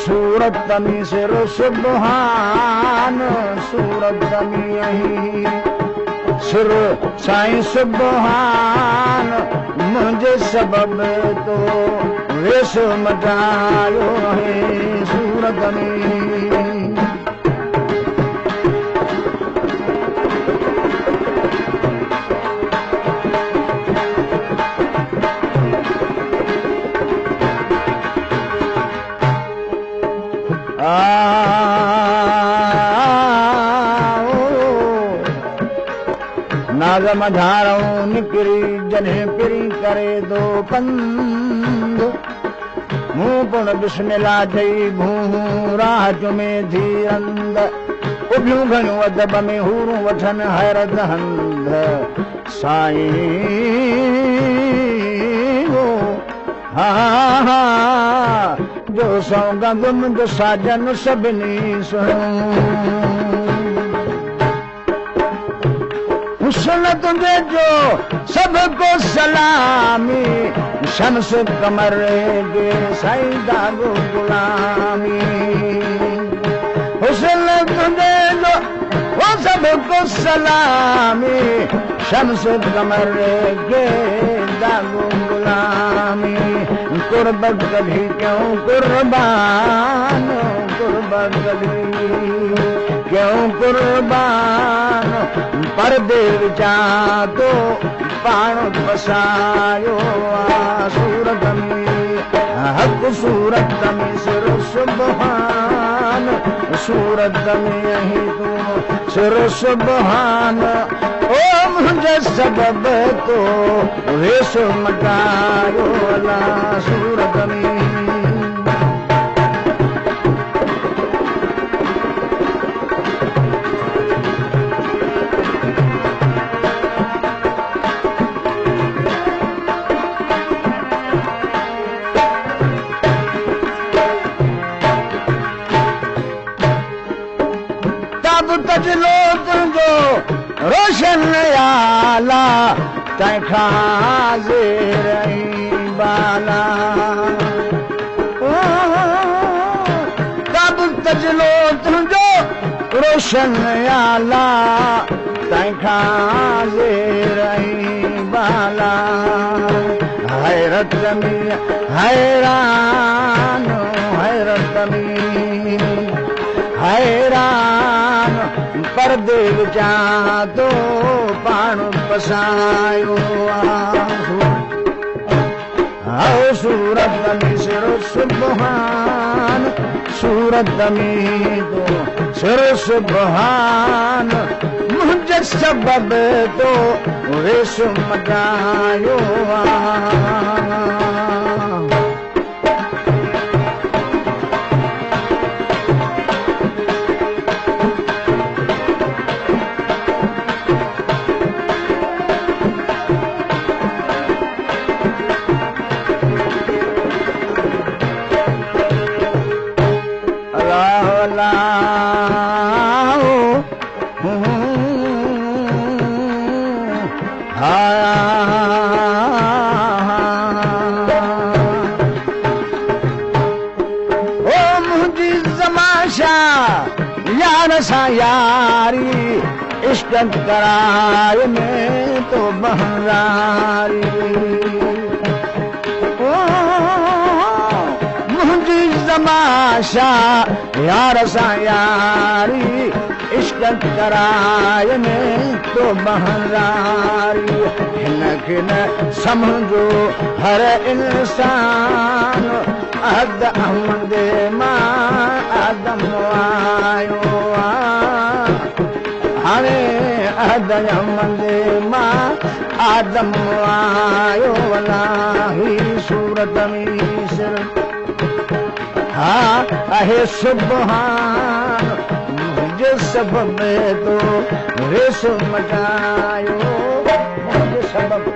सूरत में सिर सुबहान सूरत में ही सिर साईं सुबहान मुझे सबब तो वेश मटायो है सूरत में नाज़म धारों निकरी जने पिरी करे दो पंद मुंह पुण बिस्मिल्लाह जई भूं राह जुमे धीरंद उबियूं घणियूं अदब में हूरूं वठन हैरत हंद साईं हा हा जो सौगंद मुंहिंजो साजन सभिनी सुणो हुस्न तुझे जो सबको सलामी शम्स कमर के साईं दागो गुलामी हुस्न तुझे जो वो सबको सलामी शम्स कमर के दागो गुलामी कुर्बत कभी क्यों कुर्बान कुर्बत कभी क्यों कुर्बान पर्दे विचा तो पाण बसायो सूरत में हक सूरत में सिर सुबहान सूरत में ही तू सिर सुबहान ओ मुझे सबब तो वेश मटायो अल्लाह सूरत में तजलो तुझो रोशन आला तंहिंखां हाज़िर बाला तब तजलो तुझो रोशन आला तंहिंखां हाज़िर बाला हैरत में हैरान हैरत में हैरान पर्दे विचा तो पाण पसायो आओ सूरत में सिर सुबहान सूरत में तो सिर सुबहान मुझे सबब तो वेश मटायो यारी इश्क कराए में तो बहरारी मुझी जमाशा यार सा यारी इश्क कराए में तो बहरारी हिनखे न समझो हर इंसान अहद अहमद मां आदम आयो हाणे अहद अहमद मां आदम आयो अलाही सूरत में सिर हा आहे सुबहान मुझे सबब तो वेश मटायो मुझे सबब